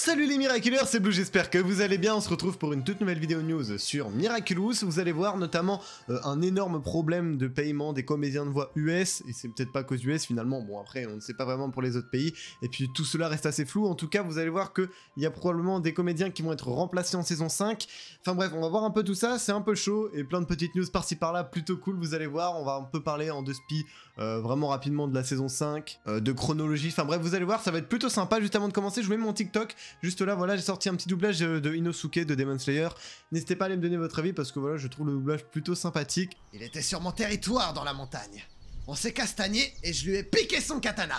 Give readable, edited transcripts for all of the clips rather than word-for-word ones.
Salut les Miraculeurs, c'est Blue, j'espère que vous allez bien. On se retrouve pour une toute nouvelle vidéo news sur Miraculous. Vous allez voir notamment un énorme problème de paiement des comédiens de voix US, et c'est peut-être pas cause US finalement, bon après on ne sait pas vraiment pour les autres pays, et puis tout cela reste assez flou. En tout cas vous allez voir qu'il y a probablement des comédiens qui vont être remplacés en saison 5. Enfin bref, on va voir un peu tout ça, c'est un peu chaud, et plein de petites news par-ci par-là, plutôt cool, vous allez voir. On va un peu parler en deux spi vraiment rapidement de la saison 5, de chronologie, enfin bref vous allez voir, ça va être plutôt sympa. Juste avant de commencer, je vous mets mon TikTok. Juste là, voilà, j'ai sorti un petit doublage de Inosuke de Demon Slayer. N'hésitez pas à aller me donner votre avis parce que voilà, je trouve le doublage plutôt sympathique. Il était sur mon territoire dans la montagne. On s'est castagné et je lui ai piqué son katana.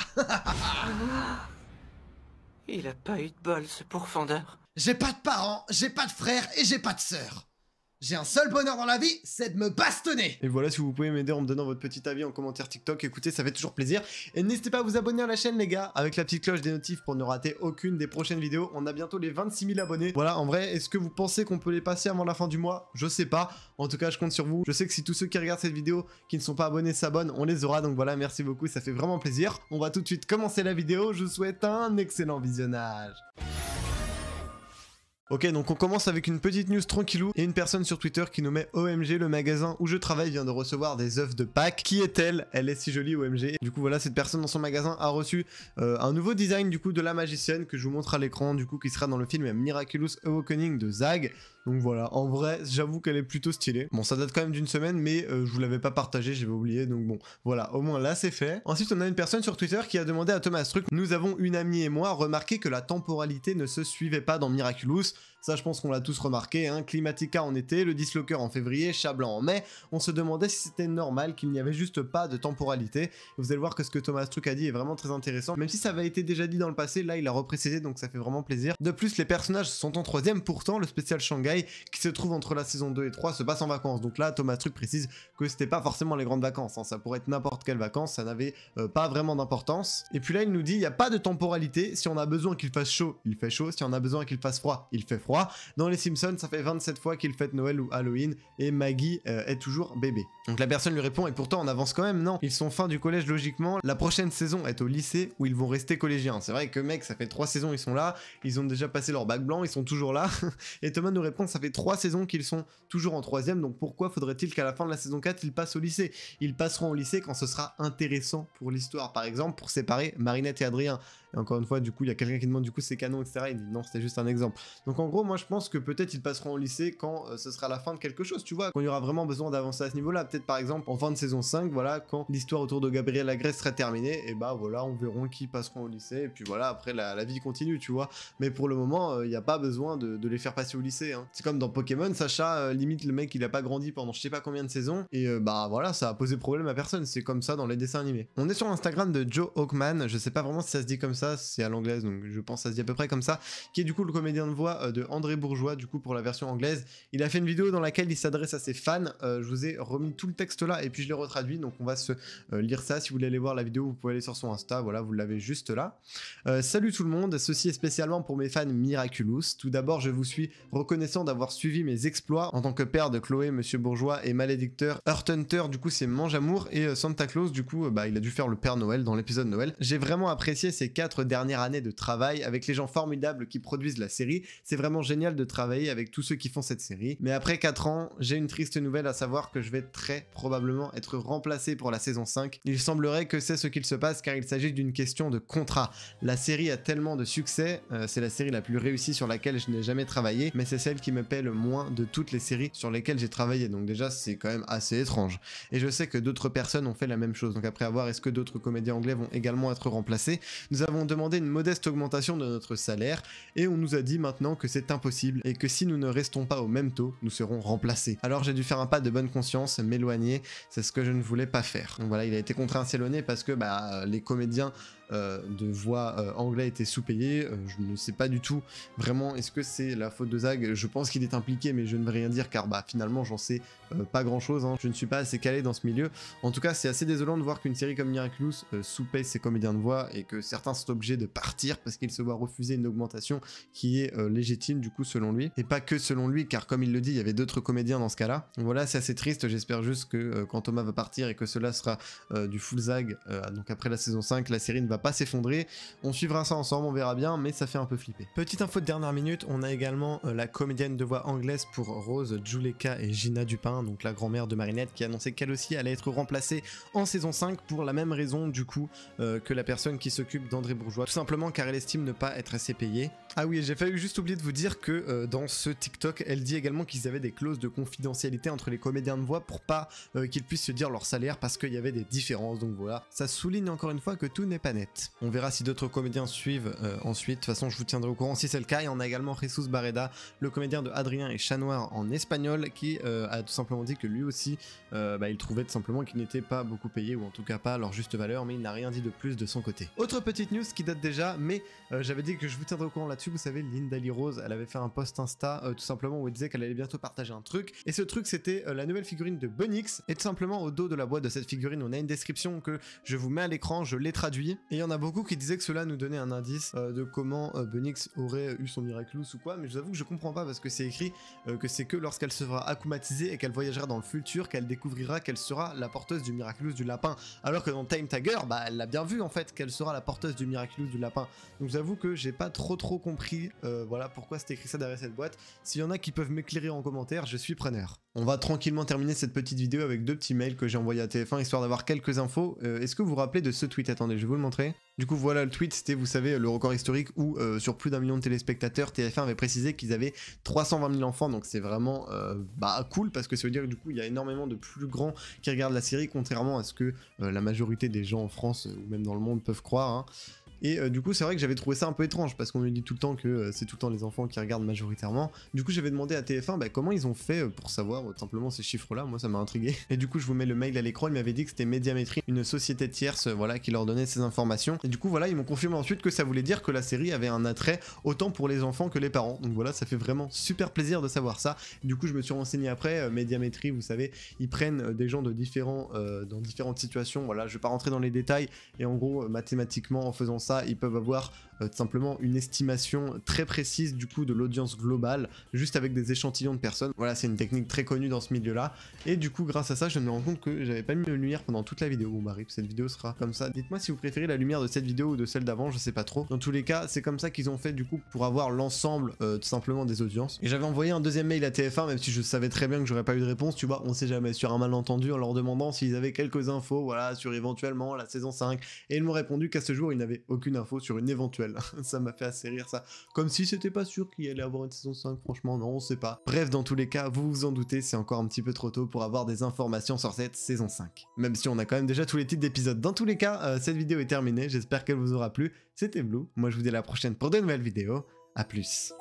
Il a pas eu de bol, ce pourfendeur. J'ai pas de parents, j'ai pas de frères et j'ai pas de sœurs. J'ai un seul bonheur dans la vie, c'est de me bastonner. Et voilà, si vous pouvez m'aider en me donnant votre petit avis en commentaire TikTok, écoutez, ça fait toujours plaisir. Et n'hésitez pas à vous abonner à la chaîne les gars, avec la petite cloche des notifs pour ne rater aucune des prochaines vidéos. On a bientôt les 26 000 abonnés. Voilà, en vrai, est-ce que vous pensez qu'on peut les passer avant la fin du mois? Je sais pas. En tout cas, je compte sur vous. Je sais que si tous ceux qui regardent cette vidéo, qui ne sont pas abonnés, s'abonnent, on les aura. Donc voilà, merci beaucoup, ça fait vraiment plaisir. On va tout de suite commencer la vidéo. Je vous souhaite un excellent visionnage. Ok, donc on commence avec une petite news tranquillou et une personne sur Twitter qui nous met OMG, le magasin où je travaille vient de recevoir des œufs de Pâques. Qui est-elle? Elle est si jolie, OMG. Du coup voilà, cette personne dans son magasin a reçu un nouveau design du coup de la magicienne que je vous montre à l'écran, du coup qui sera dans le film Miraculous Awakening de Zag. Donc voilà, en vrai, j'avoue qu'elle est plutôt stylée. Bon, ça date quand même d'une semaine, mais je vous l'avais pas partagé, j'avais oublié, donc bon, voilà, au moins là c'est fait. Ensuite, on a une personne sur Twitter qui a demandé à Thomas Truc, nous avons une amie et moi remarqué que la temporalité ne se suivait pas dans Miraculous. Ça, je pense qu'on l'a tous remarqué, hein. Climatica en été, le Dislocker en février, Chat Blanc en mai. On se demandait si c'était normal, qu'il n'y avait juste pas de temporalité. Et vous allez voir que ce que Thomas Truc a dit est vraiment très intéressant. Même si ça avait été déjà dit dans le passé, là il a reprécisé, donc ça fait vraiment plaisir. De plus, les personnages sont en troisième, pourtant le spécial Shanghai, qui se trouve entre la saison 2 et 3, se passe en vacances. Donc là, Thomas Truc précise que c'était pas forcément les grandes vacances, hein. Ça pourrait être n'importe quelle vacances, ça n'avait pas vraiment d'importance. Et puis là, il nous dit, il n'y a pas de temporalité. Si on a besoin qu'il fasse chaud, il fait chaud. Si on a besoin qu'il fasse froid, il fait froid. Dans les Simpsons, ça fait 27 fois qu'il fête Noël ou Halloween et Maggie est toujours bébé. Donc la personne lui répond, et pourtant on avance quand même, non. Ils sont fin du collège logiquement, la prochaine saison est au lycée où ils vont rester collégiens. C'est vrai que mec, ça fait 3 saisons ils sont là, ils ont déjà passé leur bac blanc, ils sont toujours là. Et Thomas nous répond, ça fait 3 saisons qu'ils sont toujours en 3ème, donc pourquoi faudrait-il qu'à la fin de la saison 4 ils passent au lycée? Ils passeront au lycée quand ce sera intéressant pour l'histoire, par exemple pour séparer Marinette et Adrien. Et encore une fois, du coup, il y a quelqu'un qui demande du coup c'est canon, etc. Il dit non, c'était juste un exemple. Donc en gros, moi je pense que peut-être ils passeront au lycée quand ce sera la fin de quelque chose, tu vois, quand il y aura vraiment besoin d'avancer à ce niveau-là. Peut-être par exemple en fin de saison 5, voilà, quand l'histoire autour de Gabriel Lagresse serait terminée, et bah voilà, on verra qui passeront au lycée, et puis voilà, après la vie continue, tu vois. Mais pour le moment, il n'y a pas besoin de les faire passer au lycée, hein. C'est comme dans Pokémon, Sacha, limite le mec il a pas grandi pendant je sais pas combien de saisons, et bah voilà, ça a posé problème à personne, c'est comme ça dans les dessins animés. On est sur Instagram de Joe Hawkman, je sais pas vraiment si ça se dit comme ça, c'est à l'anglaise, donc je pense que ça se dit à peu près comme ça, qui est du coup le comédien de voix de André Bourgeois, du coup pour la version anglaise. Il a fait une vidéo dans laquelle il s'adresse à ses fans, je vous ai remis tout le texte là, et puis je l'ai retraduit, donc on va se lire ça. Si vous voulez aller voir la vidéo, vous pouvez aller sur son Insta, voilà, vous l'avez juste là. Salut tout le monde, ceci est spécialement pour mes fans Miraculous. Tout d'abord, je vous suis reconnaissant d'avoir suivi mes exploits en tant que père de Chloé, Monsieur Bourgeois et Malédicteur. Earth Hunter, du coup c'est Mange Amour, et Santa Claus, du coup bah il a dû faire le Père Noël dans l'épisode Noël. J'ai vraiment apprécié ces 4 dernières années de travail avec les gens formidables qui produisent la série. C'est vraiment génial de travailler avec tous ceux qui font cette série. Mais après 4 ans, j'ai une triste nouvelle, à savoir que je vais très probablement être remplacé pour la saison 5. Il semblerait que c'est ce qu'il se passe car il s'agit d'une question de contrat. La série a tellement de succès, c'est la série la plus réussie sur laquelle je n'ai jamais travaillé, mais c'est celle qui me paie le moins de toutes les séries sur lesquelles j'ai travaillé. Donc déjà, c'est quand même assez étrange. Et je sais que d'autres personnes ont fait la même chose. Donc après avoir, est-ce que d'autres comédiens anglais vont également être remplacés? Nous avons demandé une modeste augmentation de notre salaire et on nous a dit maintenant que c'est impossible et que si nous ne restons pas au même taux, nous serons remplacés. Alors j'ai dû faire un pas de bonne conscience, m'éloigner, c'est ce que je ne voulais pas faire. Donc voilà, il a été contraint à s'éloigner parce que bah, les comédiens de voix anglais étaient sous-payés. Je ne sais pas du tout vraiment est-ce que c'est la faute de Zag. Je pense qu'il est impliqué, mais je ne vais rien dire car bah finalement j'en sais pas grand chose, hein. Je ne suis pas assez calé dans ce milieu. En tout cas, c'est assez désolant de voir qu'une série comme Miraculous sous-paye ses comédiens de voix et que certains sont obligés de partir parce qu'ils se voient refuser une augmentation qui est légitime du coup selon lui, et pas que selon lui car comme il le dit, il y avait d'autres comédiens dans ce cas-là. Voilà, c'est assez triste. J'espère juste que quand Thomas va partir et que cela sera du full Zag, donc après la saison 5, la série ne va pas s'effondrer. On suivra ça ensemble, on verra bien, mais ça fait un peu flipper. Petite info de dernière minute, on a également la comédienne de voix anglaise pour Rose, Juleka et Gina Dupin, donc la grand-mère de Marinette, qui a annoncé qu'elle aussi allait être remplacée en saison 5 pour la même raison du coup que la personne qui s'occupe d'André Bourgeois, tout simplement car elle estime ne pas être assez payée. Ah oui, j'ai failli juste oublier de vous dire que dans ce TikTok, elle dit également qu'ils avaient des clauses de confidentialité entre les comédiens de voix pour pas qu'ils puissent se dire leur salaire parce qu'il y avait des différences, donc voilà. Ça souligne encore une fois que tout n'est pas net. On verra si d'autres comédiens suivent ensuite, de toute façon je vous tiendrai au courant si c'est le cas. Et on a également Jesus Barreda, le comédien de Adrien et Chat Noir en espagnol, qui a tout simplement dit que lui aussi, il trouvait tout simplement qu'il n'était pas beaucoup payé, ou en tout cas pas à leur juste valeur, mais il n'a rien dit de plus de son côté. Autre petite news qui date déjà, mais j'avais dit que je vous tiendrai au courant là-dessus. Vous savez, Linda Lee Rose, elle avait fait un post Insta tout simplement où elle disait qu'elle allait bientôt partager un truc, et ce truc c'était la nouvelle figurine de Bunnyx, et tout simplement au dos de la boîte de cette figurine on a une description que je vous mets à l'écran, je l'ai traduit, et il y en a beaucoup qui disaient que cela nous donnait un indice de comment Bunnyx aurait eu son Miraculous ou quoi, mais je vous avoue que je comprends pas parce que c'est écrit que c'est que lorsqu'elle sera akumatisée et qu'elle voyagera dans le futur qu'elle découvrira qu'elle sera la porteuse du Miraculous du lapin, alors que dans Time Tiger, elle l'a bien vu en fait qu'elle sera la porteuse du Miraculous du lapin. Donc j'avoue que j'ai pas trop compris voilà pourquoi c'était écrit ça derrière cette boîte. S'il y en a qui peuvent m'éclairer en commentaire, je suis preneur. On va tranquillement terminer cette petite vidéo avec deux petits mails que j'ai envoyés à TF1 histoire d'avoir quelques infos. Est-ce que vous vous rappelez de ce tweet? Attendez, je vais vous le montrer. Du coup voilà le tweet, c'était, vous savez, le record historique où sur plus d'1 million de téléspectateurs, TF1 avait précisé qu'ils avaient 320 000 enfants, donc c'est vraiment cool parce que ça veut dire que du coup il y a énormément de plus grands qui regardent la série, contrairement à ce que la majorité des gens en France ou même dans le monde peuvent croire, hein. Et du coup c'est vrai que j'avais trouvé ça un peu étrange parce qu'on nous dit tout le temps que c'est tout le temps les enfants qui regardent majoritairement. Du coup j'avais demandé à TF1 comment ils ont fait pour savoir tout simplement ces chiffres là, moi ça m'a intrigué. Et du coup je vous mets le mail à l'écran, il m'avait dit que c'était Médiamétrie, une société tierce voilà qui leur donnait ces informations. Et du coup voilà ils m'ont confirmé ensuite que ça voulait dire que la série avait un attrait autant pour les enfants que les parents. Donc voilà, ça fait vraiment super plaisir de savoir ça. Du coup je me suis renseigné après, Médiamétrie vous savez, ils prennent des gens de dans différentes situations, voilà je vais pas rentrer dans les détails, et en gros mathématiquement en faisant ça ils peuvent avoir tout simplement une estimation très précise du coup de l'audience globale juste avec des échantillons de personnes. Voilà, c'est une technique très connue dans ce milieu là, et du coup grâce à ça je me rends compte que j'avais pas mis de lumière pendant toute la vidéo. Bon bah cette vidéo sera comme ça. Dites-moi si vous préférez la lumière de cette vidéo ou de celle d'avant, je sais pas trop. Dans tous les cas c'est comme ça qu'ils ont fait du coup pour avoir l'ensemble tout simplement des audiences. Et j'avais envoyé un deuxième mail à TF1 même si je savais très bien que j'aurais pas eu de réponse, tu vois, on sait jamais, sur un malentendu en leur demandant s'ils avaient quelques infos voilà sur éventuellement la saison 5, et ils m'ont répondu qu'à ce jour ils n'avaient aucune info sur une éventuelle. Ça m'a fait assez rire ça, comme si c'était pas sûr qu'il y allait avoir une saison 5, franchement non on sait pas. Bref, dans tous les cas vous vous en doutez, c'est encore un petit peu trop tôt pour avoir des informations sur cette saison 5, même si on a quand même déjà tous les titres d'épisodes. Dans tous les cas cette vidéo est terminée, j'espère qu'elle vous aura plu, c'était Blue, moi je vous dis à la prochaine pour de nouvelles vidéos, à plus.